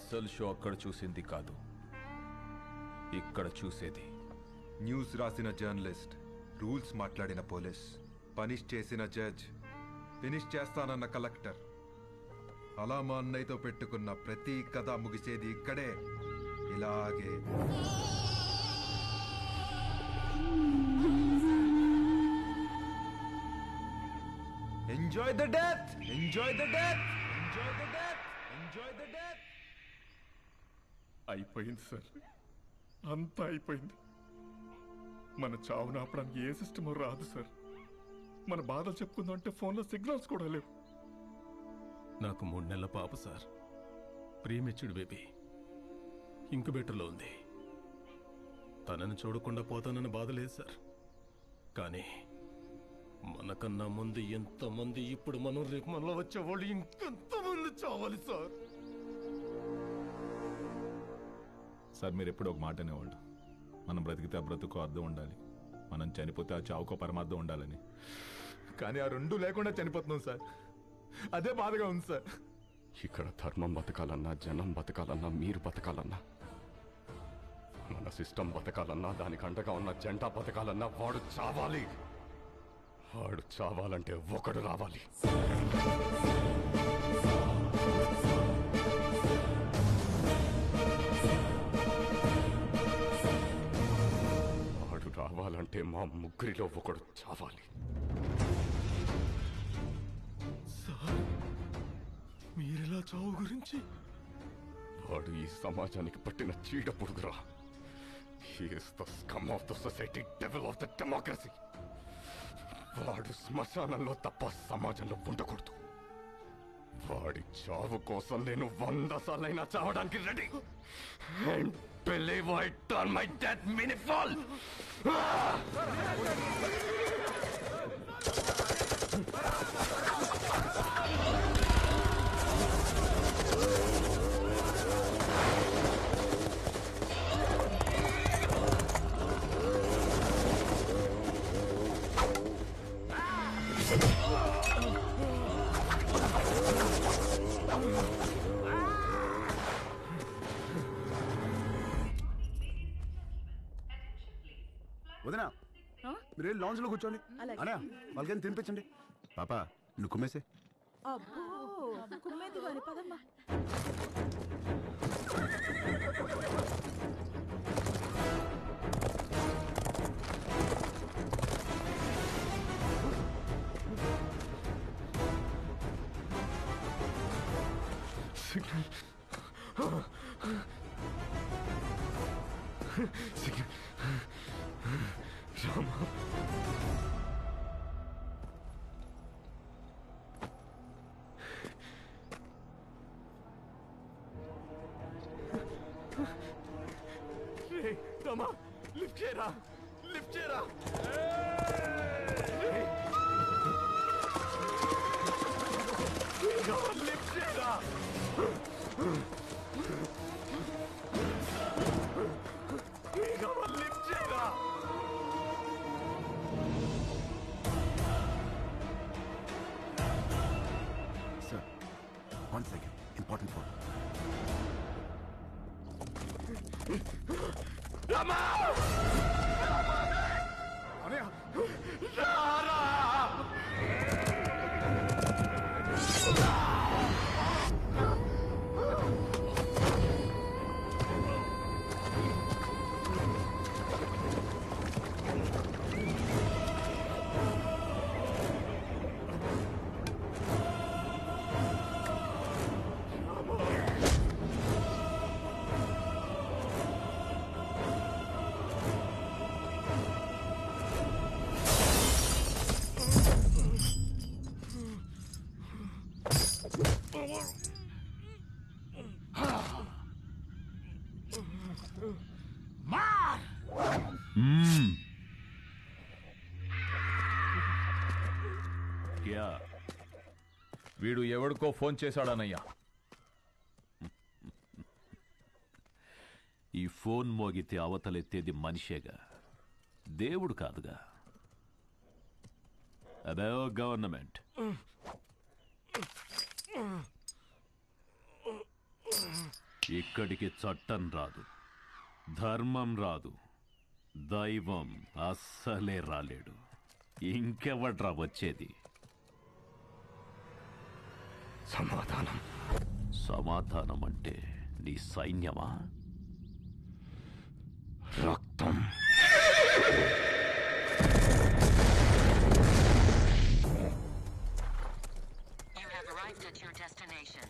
అసలు షో అక్కడ చూసింది కాదు, ఇక్కడ చూసేది. న్యూస్ రాసిన జర్నలిస్ట్, రూల్స్ మాట్లాడిన పోలీస్, పనిష్ చేసిన జడ్జ్, ఫినిష్ చేస్తానన్న కలెక్టర్, అలా మా అన్నయ్యతో పెట్టుకున్న ప్రతి కథ ముగిసేది ఇక్కడే, ఇలాగే. Enjoy the death, enjoy the death, enjoy the death, enjoy the death. అయిపోయింది సార్, అంతా అయిపోయింది. మన చావును ఆపడానికి ఏ సిస్టమో రాదు సార్. మన బాధలు చెప్పుకుందామంటే ఫోన్లో సిగ్నల్స్ కూడా లేవు. నాకు 3 నెలల పాప సార్, ప్రీమెచ్యూర్డ్ బేబీ, ఇంక్యుబేటర్లో ఉంది. తనని చూడకుండా పోతానన్న బాధ లేదు సార్. కానీ మనకన్నా ముందు ఎంతమంది, ఇప్పుడు మనం రేపు మనలో వచ్చేవాళ్ళు ఇంకెంతమంది చావాలి సార్. సార్ మీరు ఎప్పుడు ఒక మాట అనేవాళ్ళు, మనం బ్రతికితే ఆ బ్రతుకు అర్థం ఉండాలి, మనం చనిపోతే ఆ చావుకో పరమార్థం ఉండాలని. కానీ ఆ రెండూ లేకుండా చనిపోతున్నాం సార్. అదే బాధగా ఉంది సార్. ఇక్కడ ధర్మం బతకాలన్నా, జనం బతకాలన్నా, మీరు బతకాలన్నా, మన సిస్టమ్ బతకాలన్నా, దానికి అండగా ఉన్న జెండా బతకాలన్నా వాడు చావాలి. వాడు చావాలంటే ఒకడు రావాలి. వాడు రావాలంటే మా ముగ్గురిలో ఒకడు చావాలి. సార్ మీరెలా చావు గురించి? వాడు ఈ సమాజానికి పట్టిన చీడ పురుగురా. He is the scum of the society, devil of the democracy. వాడు శ్మశానంలో తప్ప సమాజంలో ఉండకూడదు. వాడి చావు కోసం నేను 100 సార్లైనా చావడానికి ready. And believe I turn my death meaningful. వదినా, మీరు లాంజ్ లో కూర్చోండి. అన్నా వాళ్ళకైనా తినిపించండి. పాప నువ్వు కుమ్మేసే. కుమ్మేది గాని పదమ్మా. రామా, లిఫ్ట్ చేయరా, లిఫ్ట్ చేయరా. లిఫ్ట్ చేయరా. లిఫ్ట్ చేయరా. Sir 1 second, important phone. Rama, రారా. వీడు ఎవడికో ఫోన్ చేశాడనయ్యా. ఈ ఫోన్ మోగితే అవతలెత్తేది మనిషేగా, దేవుడు కాదుగా. అదే గవర్నమెంట్. ఇక్కడికి చట్టం రాదు, ధర్మం రాదు, దైవం అస్సలే రాలేడు. ఇంకెవడ్రా వచ్చేది? సమాధానం. సమాధానం అంటే నీ సైన్యమా? రక్తం. You have arrived at your destination.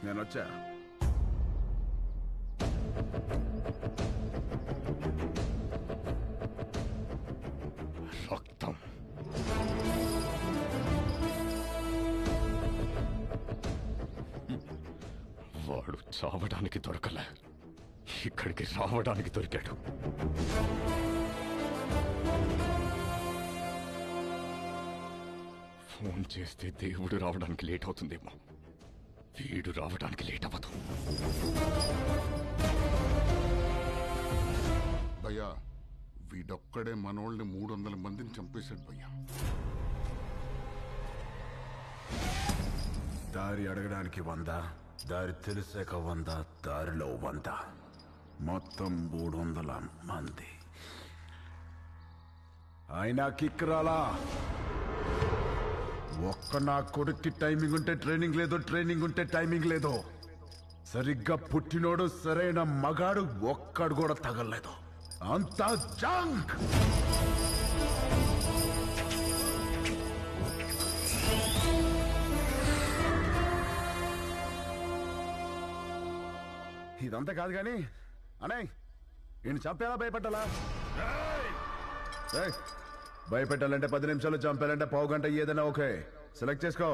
నేను వచ్చా. రక్తం. వాడు చావడానికి దొరకలే, ఇక్కడికి రావడానికి దొరికాడు. ఫోన్ చేస్తే దేవుడు రావడానికి లేట్ అవుతుందేమో, వీడు రావడానికి లేట్ అవ్వదు. భయ్యా, వీడొక్కడే మనోళ్ళని 300 మందిని చంపేశాడు భయ్యా. దారి అడగడానికి 100, దారి తెలిసాక 100, దారిలో 100, మొత్తం 300 మంది. అయినా కిక్ రాలా. ఒక్క నా కొడుక్కి టైమింగ్ ఉంటే ట్రైనింగ్ లేదు, ట్రైనింగ్ ఉంటే టైమింగ్ లేదు. సరిగ్గా పుట్టినోడు సరైన మగాడు ఒక్కడు కూడా తగలలేదు. అంతా జంక్. ఇదంతా కాదు కానీ అనే ఈయన చంపేలా భయపెట్టాలా? భయపెట్టాలంటే 10 నిమిషాలు, చంపాలంటే పావు గంట, ఏదైనా ఓకే. సెలెక్ట్ చేసుకో.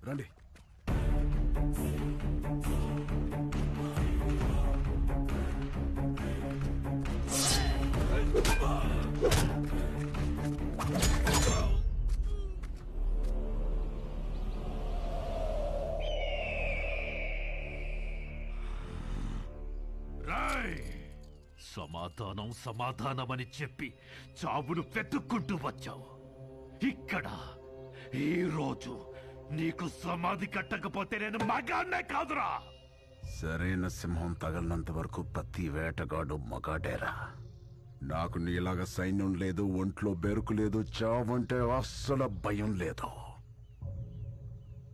రండి. సమాధానం సమాధానమని చెప్పి చావును వెతుక్కుంటూ వచ్చావు. ఇక్కడ ఈ రోజు నీకు సమాధి కట్టకపోతే నేను మగాన్నే కాదురా. సరైన సింహం తగలనంత వరకు ప్రతి వేటగాడు మగాడేరా. నాకు నీలాగా సైన్యం లేదు, ఒంట్లో బెరుకు లేదు, చావంటే అస్సలు భయం లేదు.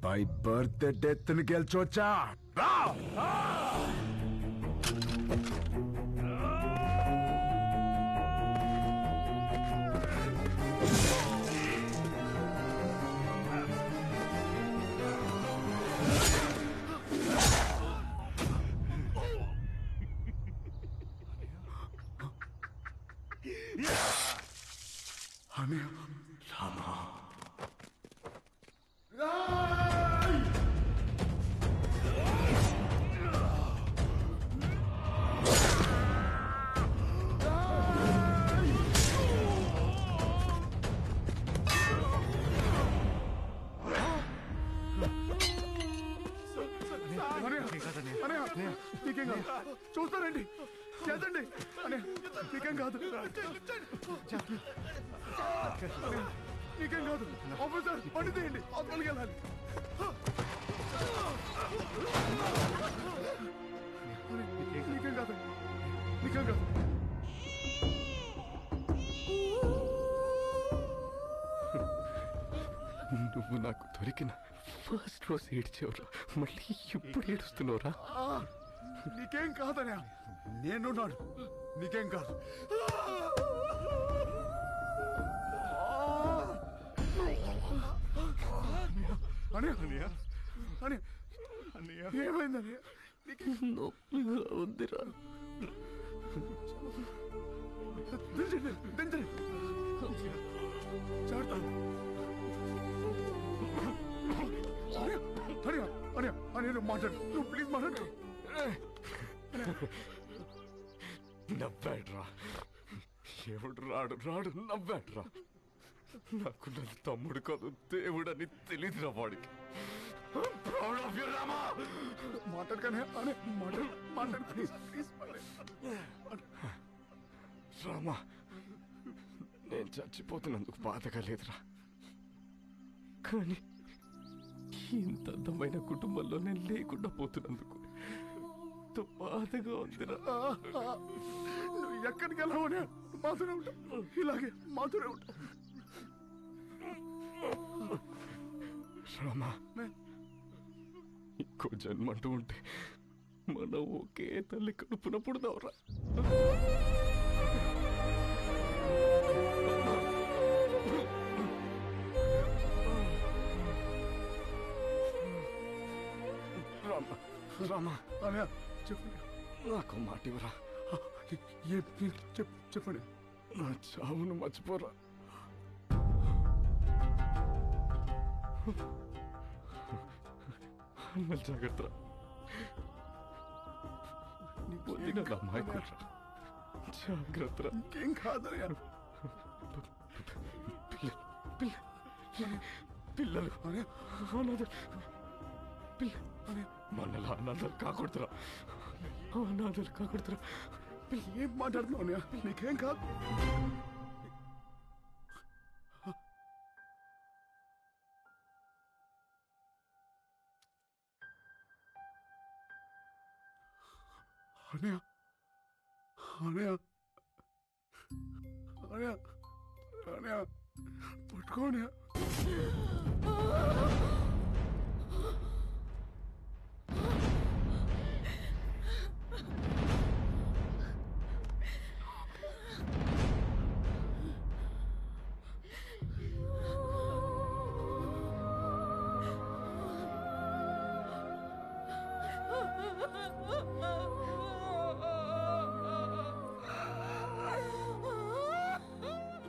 బై బర్త్ డెత్ ని గెలిచొచ్చా. చూస్తారండి, చేద్దండి. నీకేం కాదు, నీకేం కాదు. ఆఫీసర్ పని తీయండి, హాస్పిటల్కి వెళ్ళాలి. నీకేం కాదు, నీకేం కాదు. నువ్వు నాకు దొరికిన ఫస్ట్ రోజు ఏడ్చేవరా, మళ్ళీ ఇప్పుడు ఏడుస్తున్నావురా? నీకేం కాదనే, నేనున్నాడు. నీకేం కాదు. ఏమైందని నొప్పిగా ఉందిరా. చాడతాను. మాట్లాడు, నువ్వు ప్లీజ్ మాట్లాడు. నవ్వాడ్రా, ఎవడు రాడు రాడు నవ్వాడ్రా. నాకు నా తమ్ముడు కాదు దేవుడని తెలియదురా వాడికి. మాట్లాడగానే మాట్లాడు ప్లీజ్. రామా, నేను చచ్చిపోతున్నందుకు బాధగా లేదురా, కానీ ఇంత అందమైన కుటుంబంలో నేను లేకుండా పోతున్నందుకు బాధగా ఉందిరా. నువ్వు ఎక్కడికి వెళ్ళావనే మాతోనే ఉంటా, ఇలాగే మాతోనే ఉంటా. రామా, ఇంకో జన్మంటూ ఉంటే మనం ఒకే తల్లి కడుపున పుడదావురా. రామా, రామా, చెప్పండి. నాకు మాట ఇవ్వరా. చెప్పండి. నా చావును మర్చిపోరా. జాగ్రత్త. జాగ్రత్త. ఇంకేం కాదనయ్యా. పిల్లలు మనలా అనాథలు కాకూడదురా, అనాథలు కాకూడదురా. ఏం మాట్లాడుతున్నావు? నీకేం కాదు. అనయా, అనయా, అనయా, అనయా, పట్టుకోనయా.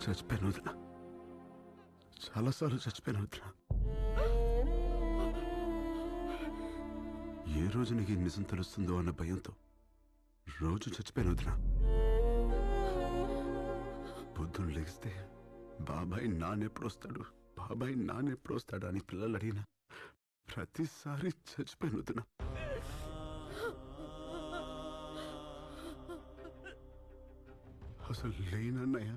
చచ్చిపోయాను వదినా, చాలాసార్లు చచ్చిపోయాను వదినా. ఏ రోజు నీకు ఈ నిజం తెలుస్తుందో అన్న భయంతో రోజు చచ్చిపోయాను వదినా. పొద్దున్న లెగిస్తే బాబాయ్ నాన్నెప్పుడు వస్తాడు, బాబాయ్ నాన్నెప్పుడు వస్తాడు అని పిల్లలు అడిగినా ప్రతిసారి చచ్చిపోయాను వదినా. అసలు లేనన్నయ్య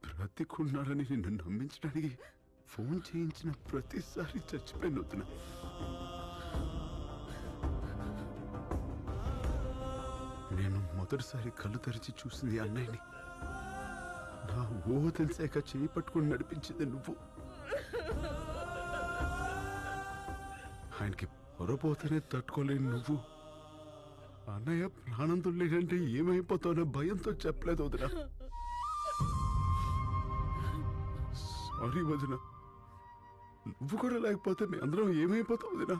బ్రతికున్నాడని నిన్ను నమ్మించడానికి ఫోన్ చేయించిన ప్రతిసారి చచ్చిపోయాను వదినా. నేను మొదటిసారి కళ్ళు తెరిచి చూసింది అన్నయ్యని. నా ఊహ తెలిసాక చేయి పట్టుకుని నడిపించింది నువ్వు. ఆయనకి పొరపోతేనే తట్టుకోలేని నువ్వు అన్నయ్య ప్రాణంతో లేదంటే ఏమైపోతానో భయంతో చెప్పలేదు వదినా. సారీ వదినా, నువ్వు కూడా లేకపోతే మీ అందరం ఏమైపోతావు వదినా.